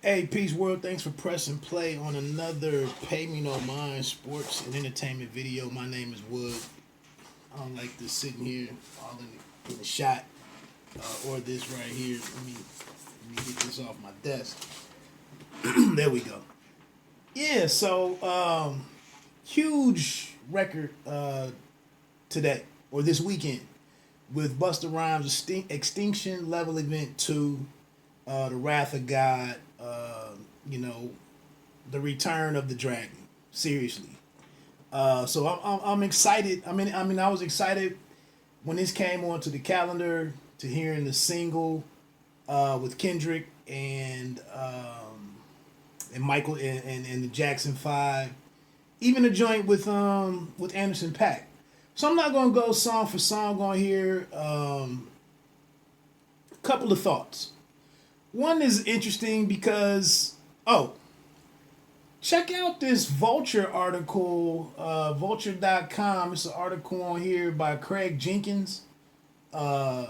Hey, peace world. Thanks for pressing play on another Pay Me No Mind sports and entertainment video. My name is Wood. I don't like this sitting here all in the shot or this right here. Let me get this off my desk. There we go. Yeah, so huge record today or this weekend with Busta Rhymes' Extinction Level Event 2, The Wrath of God, you know, The Return of the Dragon. Seriously. So I'm excited. I was excited when this came onto the calendar to hearing the single with Kendrick and Michael and the Jackson Five, even a joint with Anderson Paak. So I'm not gonna go song for song on here. Couple of thoughts. One is interesting because check out this Vulture article, vulture.com. It's an article on here by Craig Jenkins. Uh,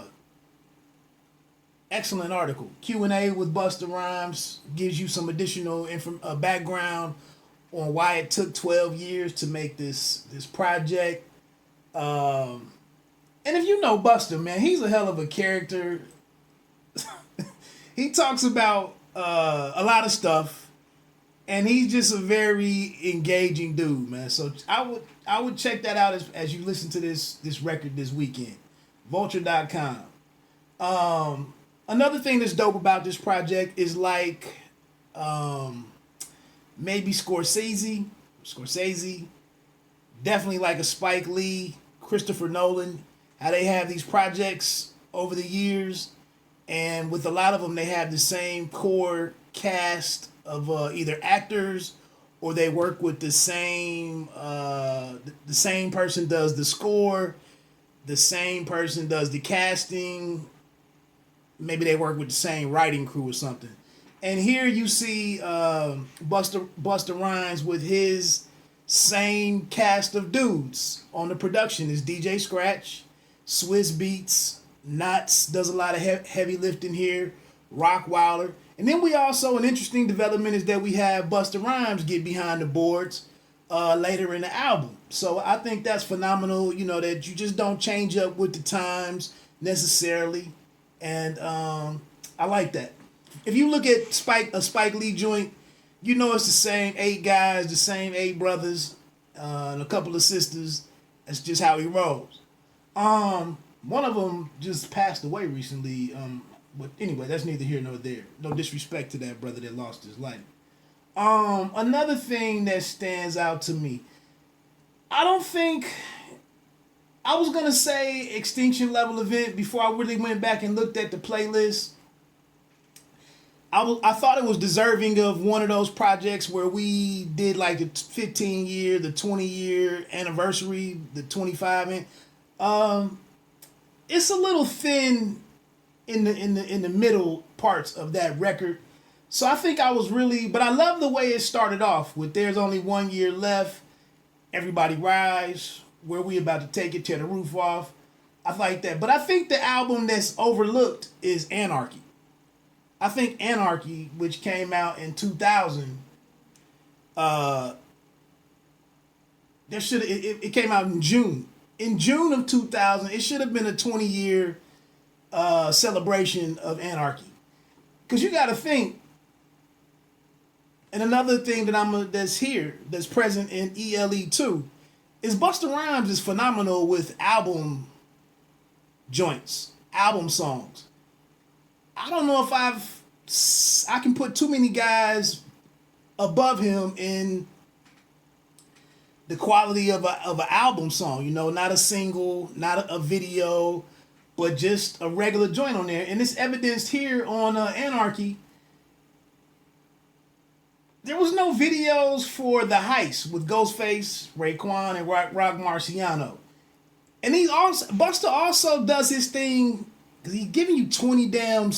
Excellent article. Q&A with Busta Rhymes gives you some additional background on why it took 12 years to make this project. And if you know Busta, man, he's a hell of a character. He talks about a lot of stuff, and he's just a very engaging dude, man. So I would check that out as you listen to this record this weekend. Vulture.com. Another thing that's dope about this project is like maybe Scorsese, definitely like a Spike Lee, Christopher Nolan, how they have these projects over the years, and with a lot of them they have the same core cast of either actors or they work with the same person does the score, the same person does the casting. Maybe they work with the same writing crew or something. And here you see Busta Rhymes with his same cast of dudes on the production. Is DJ Scratch, Swiss Beats, Knots does a lot of heavy lifting here, Rock Wilder. And then we also, an interesting development is that we have Busta Rhymes get behind the boards later in the album. So I think that's phenomenal, that you just don't change up with the times necessarily. And I like that. If you look at a Spike Lee joint, it's the same 8 guys, the same 8 brothers, and a couple of sisters. That's just how he rolls. One of them just passed away recently. But anyway, that's neither here nor there. No disrespect to that brother that lost his life. Another thing that stands out to me, I don't think I was gonna say Extinction Level Event before I really went back and looked at the playlist. I thought it was deserving of one of those projects where we did like the 15-year, the 20-year anniversary, the 25 it's a little thin in the middle parts of that record. So I think but I love the way it started off with "There's Only 1 Year Left," "Everybody Rise," "Where We About to Take It, Tear the Roof Off." I like that. But I think the album that's overlooked is Anarchy. I think Anarchy, which came out in 2000, it came out in June. In June of 2000, it should have been a 20-year celebration of Anarchy. Because you got to think, and another thing that's present in E.L.E. 2, is Busta Rhymes is phenomenal with album joints, album songs. I don't know if I can put too many guys above him in the quality of an album song. Not a single, not a video, but just a regular joint on there. And it's evidenced here on Anarchy. There was no videos for The Heist with Ghostface, Raekwon, and Rock Marciano. And Busta also does his thing because he's giving you 20 damn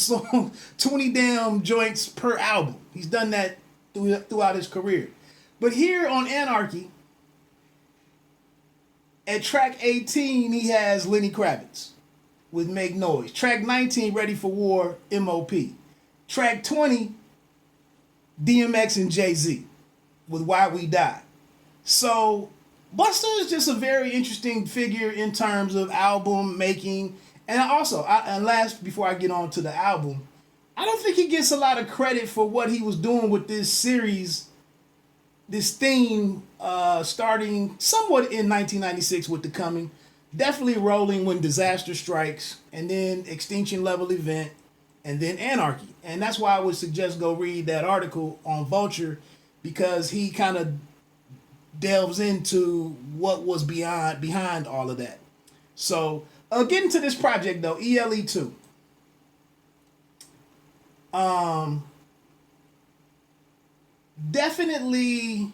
joints per album. He's done that throughout his career. But here on Anarchy, at track 18, he has Lenny Kravitz with Make Noise. Track 19, Ready for War, MOP. Track 20, DMX and Jay-Z with Why We Die. So Busta is just a very interesting figure in terms of album making. And and last before I get on to the album, I don't think he gets a lot of credit for what he was doing with this series, this theme, starting somewhat in 1996 with The Coming, definitely rolling when Disaster Strikes, and then Extinction Level Event, and then Anarchy. And that's why I would suggest go read that article on Vulture, because he kind of delves into what was behind all of that. So getting to this project though, E.L.E. 2. Definitely,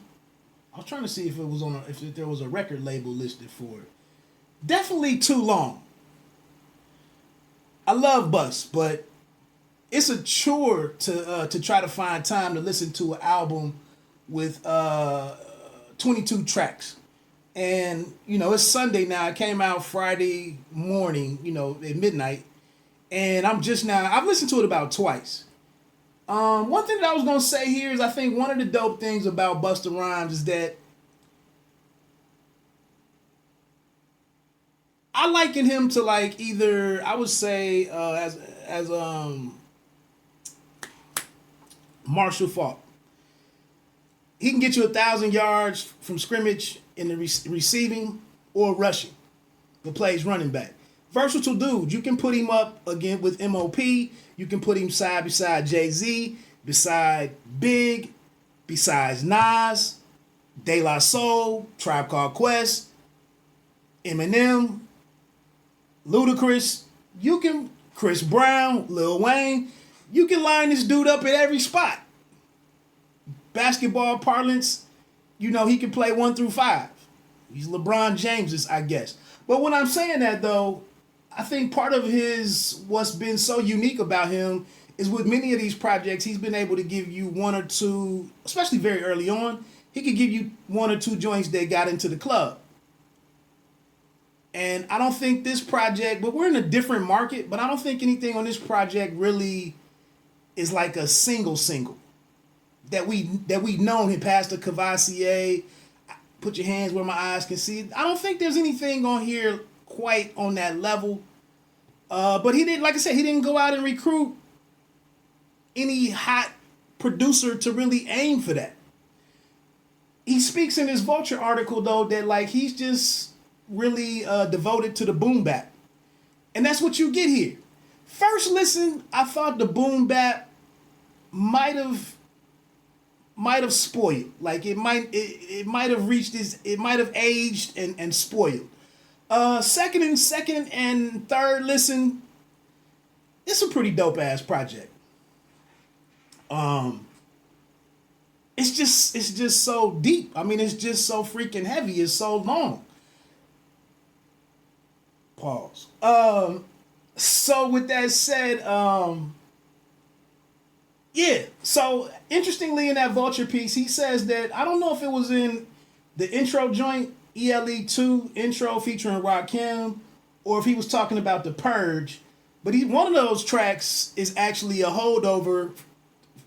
I was trying to see if it was if there was a record label listed for it. Definitely too long. I love Bus, but it's a chore to try to find time to listen to an album with 22 tracks. And it's Sunday now. It came out Friday morning, at midnight, and I've listened to it about twice. One thing that I was gonna say here is I think one of the dope things about Busta Rhymes is that I liken him to like either I would say as Marshall Faulk. He can get you 1,000 yards from scrimmage in the receiving or rushing. He plays running back. Versatile dude. You can put him up again with MOP. You can put him side beside Jay-Z, beside Big, besides Nas, De La Soul, Tribe Called Quest, Eminem, Ludacris. Chris Brown, Lil Wayne. You can line this dude up at every spot. Basketball parlance, he can play 1 through 5. He's LeBron James's, I guess. But when I'm saying that though, I think part of what's been so unique about him is with many of these projects, he's been able to give you one or two, especially very early on, he could give you one or two joints that got into the club. And I don't think this project, but we're in a different market, but I don't think anything on this project really is like a single that we've known him past the Cavassier, Put Your Hands Where My Eyes Can See. I don't think there's anything on here quite on that level. But he didn't, like I said, he didn't go out and recruit any hot producer to really aim for that. He speaks in his Vulture article though that like he's just really devoted to the boom bap. And that's what you get here. First listen, I thought the boom bap might have spoiled. Like it might have reached it might have aged and spoiled. Second and third listen, it's a pretty dope ass project. It's just so deep. I mean, it's just so freaking heavy. It's so long. Pause. So with that said, yeah. So interestingly, in that Vulture piece, he says that I don't know if it was in the intro joint, E.L.E. 2 intro featuring Rakim, or if he was talking about The Purge, but one of those tracks is actually a holdover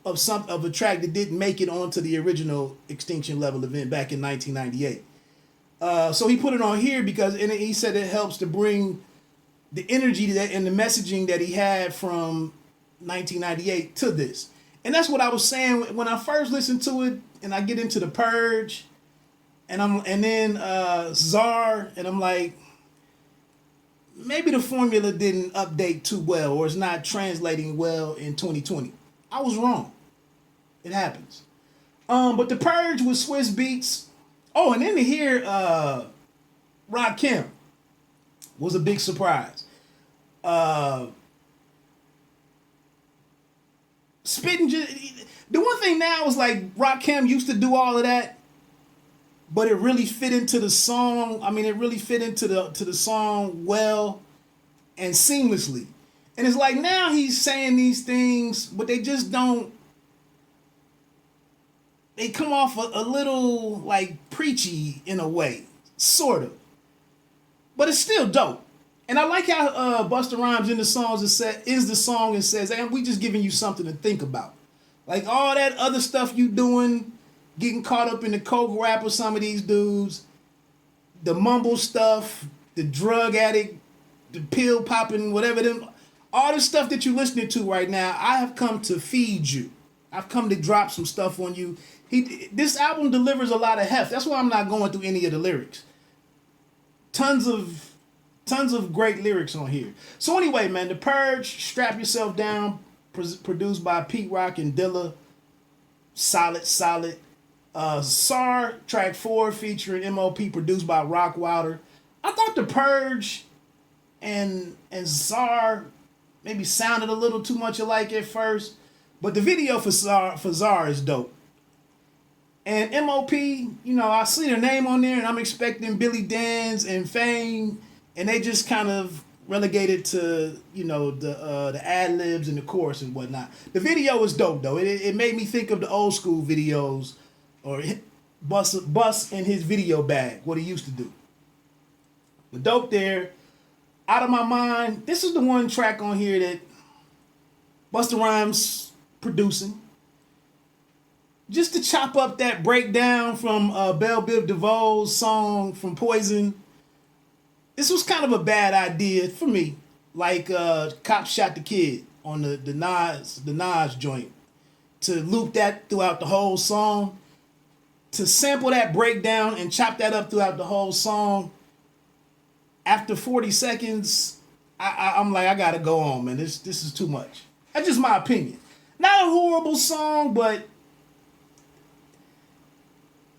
of a track that didn't make it onto the original Extinction Level Event back in 1998. So he put it on here because he said it helps to bring the energy and the messaging that he had from 1998 to this. And that's what I was saying when I first listened to it, and I get into The Purge, and then Czar, and I'm like, maybe the formula didn't update too well, or it's not translating well in 2020. I was wrong. It happens. But The Purge with Swiss Beats. Oh, and then to hear Rakim was a big surprise. Spitting, the one thing now is like Rakim used to do all of that, but it really fit into the song. I mean, it really fit into the song well and seamlessly. And it's like now he's saying these things, but they just don't. They come off a little like preachy in a way, sort of. But it's still dope. And I like how Busta Rhymes in the songs is the song and says, "Hey, we just giving you something to think about." Like all that other stuff you doing, getting caught up in the coke rap with some of these dudes, the mumble stuff, the drug addict, the pill popping, whatever them, all the stuff that you're listening to right now, I have come to feed you. I've come to drop some stuff on you. This album delivers a lot of heft. That's why I'm not going through any of the lyrics. Tons of great lyrics on here. So anyway, man, The Purge, Strap Yourself Down, produced by Pete Rock and Dilla. Solid. SAR, track 4, featuring MOP, produced by Rock Wilder. I thought The Purge and SAR maybe sounded a little too much alike at first, but the video for SAR is dope. And MOP, I see their name on there, and I'm expecting Billy Danze and Fame, and they just kind of relegated to the ad libs and the chorus and whatnot. The video was dope though. It made me think of the old school videos, or Bus in his video bag, what he used to do. But dope there. Out of My Mind. This is the one track on here that Busta Rhymes producing. Just to chop up that breakdown from Belle Biv DeVoe's song from Poison. This was kind of a bad idea for me. Like Cop Shot the Kid on the Nas joint. To loop that throughout the whole song. To sample that breakdown and chop that up throughout the whole song. After 40 seconds, I'm like, I gotta go on, man. This is too much. That's just my opinion. Not a horrible song, but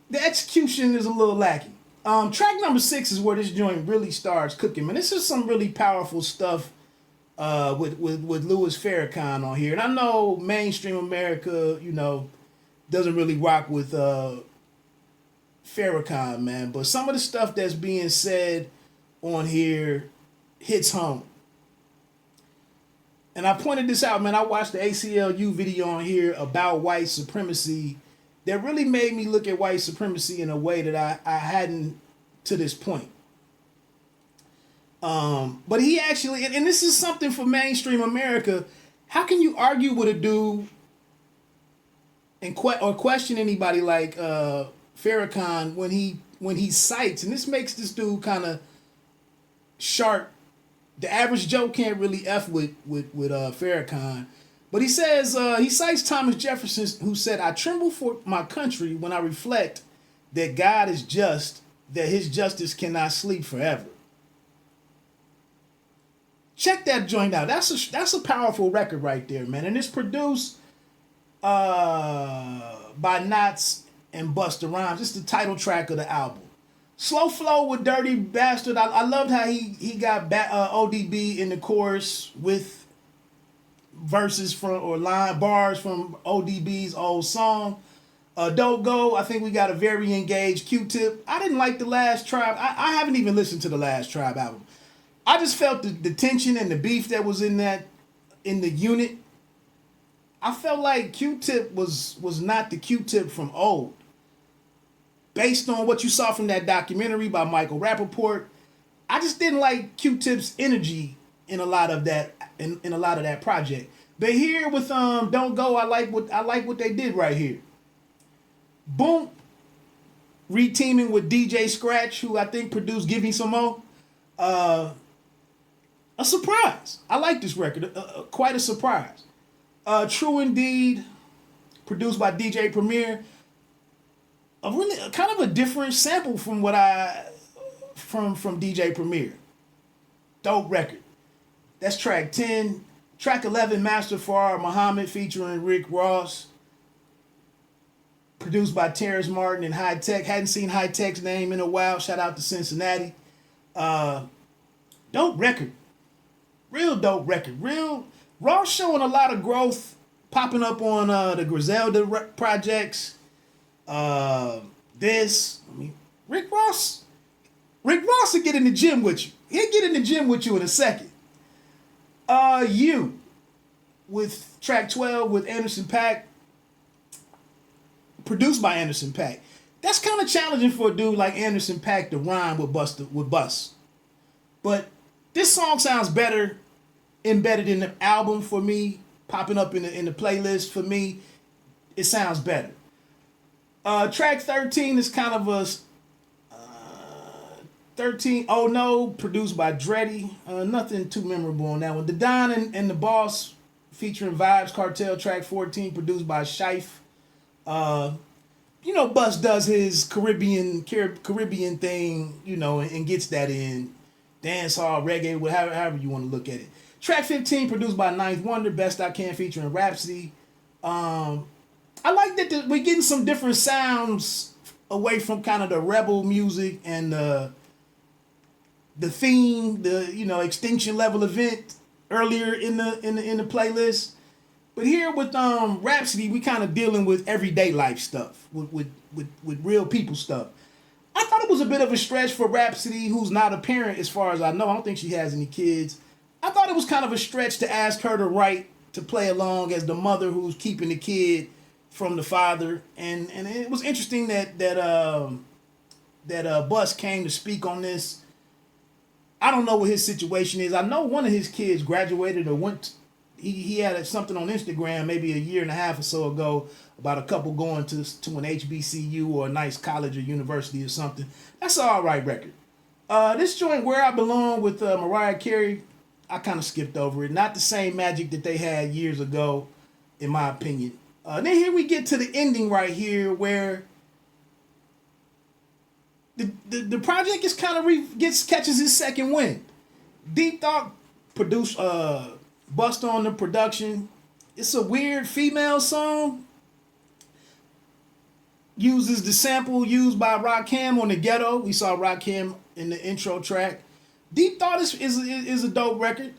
the execution is a little lacking. Track number 6 is where this joint really starts cooking, man. This is some really powerful stuff with Louis Farrakhan on here. And I know mainstream America, doesn't really rock with Farrakhan, man. But some of the stuff that's being said on here hits home. And I pointed this out, man. I watched the ACLU video on here about white supremacy that really made me look at white supremacy in a way that I hadn't to this point. But he actually, and this is something for mainstream America, how can you argue with a dude and or question anybody like Farrakhan when he cites, and this makes this dude kind of sharp. The average Joe can't really F with Farrakhan. But he says, he cites Thomas Jefferson, who said, "I tremble for my country when I reflect that God is just, that his justice cannot sleep forever." Check that joint out. That's a powerful record right there, man. And it's produced by Knots and Busta Rhymes. It's the title track of the album. Slow flow with Dirty Bastard. I loved how he got ODB in the chorus with verses from or bars from ODB's old song. Don't Go. I think we got a very engaged Q-Tip. I didn't like the last Tribe. I haven't even listened to the last Tribe album. I just felt the tension and the beef that was in the unit. I felt like Q-Tip was not the Q-Tip from old. Based on what you saw from that documentary by Michael Rappaport, I just didn't like Q-Tip's energy in a lot of that in a lot of that project. But here with Don't Go, I like what they did right here. Boom, reteaming with DJ Scratch, who I think produced Give Me Some More. A surprise. I like this record. Quite a surprise. True Indeed, produced by DJ Premier. A really kind of a different sample from what from DJ Premier. Dope record. That's track 10. Track 11, Master Far Muhammad featuring Rick Ross. Produced by Terrence Martin and High Tech. Hadn't seen High Tech's name in a while. Shout out to Cincinnati. Dope record. Real dope record. Real Ross showing a lot of growth, popping up on the Griselda projects. Rick Ross will get in the gym with you. He'll get in the gym with you in a second. You with track 12 with Anderson .Paak, produced by Anderson .Paak. That's kind of challenging for a dude like Anderson .Paak to rhyme with Bus. But this song sounds better embedded in the album for me, popping up in the playlist for me. it sounds better. Track 13 is kind of a 13 Oh No, produced by Dreddy. Nothing too memorable on that one. The Don and the Boss featuring Vibes Cartel, track 14, produced by Shife. Uh, Bus does his Caribbean thing, and gets that in dance hall, reggae, however you want to look at it. Track 15, produced by Ninth Wonder, Best I Can, featuring Rhapsody. I like that we're getting some different sounds away from kind of the rebel music and the theme, extinction level event earlier in the playlist. But here with Rhapsody, we kind of dealing with everyday life stuff, with real people stuff. I thought it was a bit of a stretch for Rhapsody, who's not a parent as far as I know. I don't think she has any kids. I thought it was kind of a stretch to ask her to play along as the mother who's keeping the kid from the father. And it was interesting that Bus came to speak on this. I don't know what his situation is. I know one of his kids graduated or went. He had something on Instagram maybe a year and a half or so ago about a couple going to an HBCU or a nice college or university or something. That's an all right record. This joint, Where I Belong, with Mariah Carey, I kind of skipped over it. Not the same magic that they had years ago, in my opinion. Then here we get to the ending right here, where the project is kind of catches its second wind. Deep Thought produced Busta on the production. It's a weird female song. Uses the sample used by Rakim on the Ghetto. We saw Rakim in the intro track. Deep Thought is a dope record.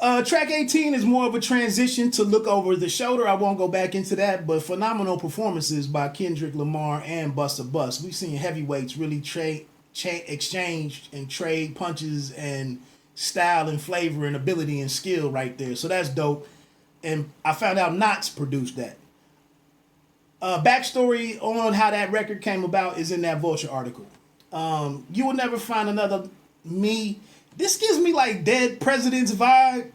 Track 18 is more of a transition to Look Over the Shoulder. I won't go back into that, but phenomenal performances by Kendrick Lamar and Busta Bus. We've seen heavyweights really exchange and trade punches and style and flavor and ability and skill right there. So that's dope. And I found out Knots produced that. Backstory on how that record came about is in that Vulture article. You Will Never Find Another Me. This gives me like Dead Presidents vibe.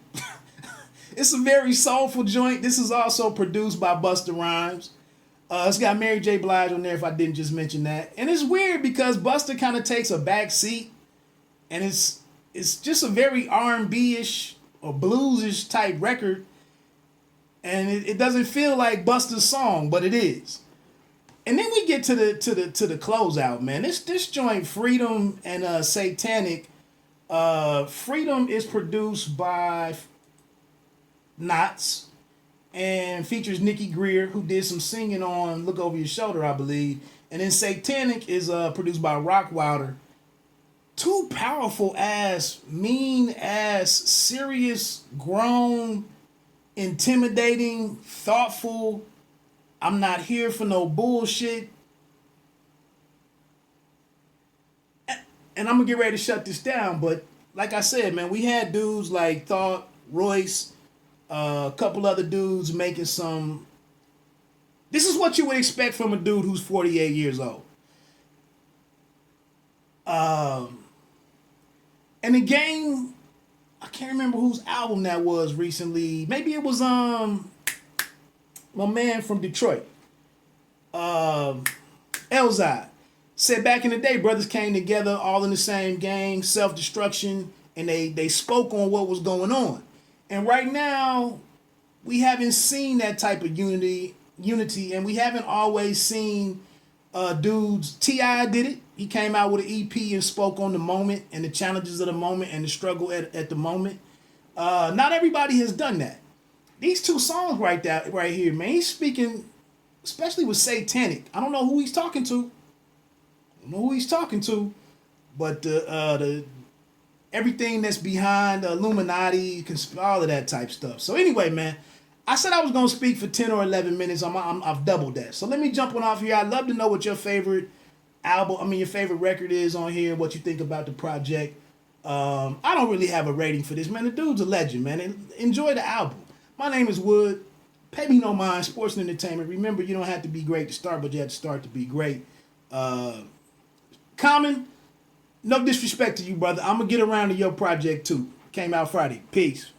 It's a very soulful joint. This is also produced by Busta Rhymes. It's got Mary J. Blige on there if I didn't just mention that. And it's weird because Busta kind of takes a back seat, and it's just a very R&B-ish or blues-ish type record. And it doesn't feel like Busta's song, but it is. And then we get to the closeout, man. This joint, Freedom and Satanic. Freedom is produced by Knots and features Nikki Greer, who did some singing on Look Over Your Shoulder, I believe. And then Satanic is produced by Rock Wilder. Two powerful ass, mean ass, serious, grown, intimidating, thoughtful, I'm not here for no bullshit. And I'm gonna get ready to shut this down, but like I said, man, we had dudes like Thought, Royce, a couple other dudes making some. This is what you would expect from a dude who's 48 years old. And the game, I can't remember whose album that was recently. Maybe it was my man from Detroit, Elzai. Said back in the day, brothers came together all in the same gang, self-destruction, and they spoke on what was going on. And right now, we haven't seen that type of unity, and we haven't always seen dudes. T.I. did it. He came out with an EP and spoke on the moment and the challenges of the moment and the struggle at the moment. Not everybody has done that. These two songs right here, man, he's speaking, especially with Satanic. I don't know who he's talking to. But the everything that's behind the Illuminati, all of that type stuff. So anyway, man, I said I was gonna speak for 10 or 11 minutes. I've doubled that. So let me jump on off here. I'd love to know what your favorite your favorite record is on here. What you think about the project. I don't really have a rating for this, man. The dude's a legend, man. Enjoy the album. My name is Wood. Pay me no mind. Sports and entertainment. Remember, you don't have to be great to start, but you have to start to be great. Common, no disrespect to you, brother. I'm going to get around to your project too. Came out Friday. Peace.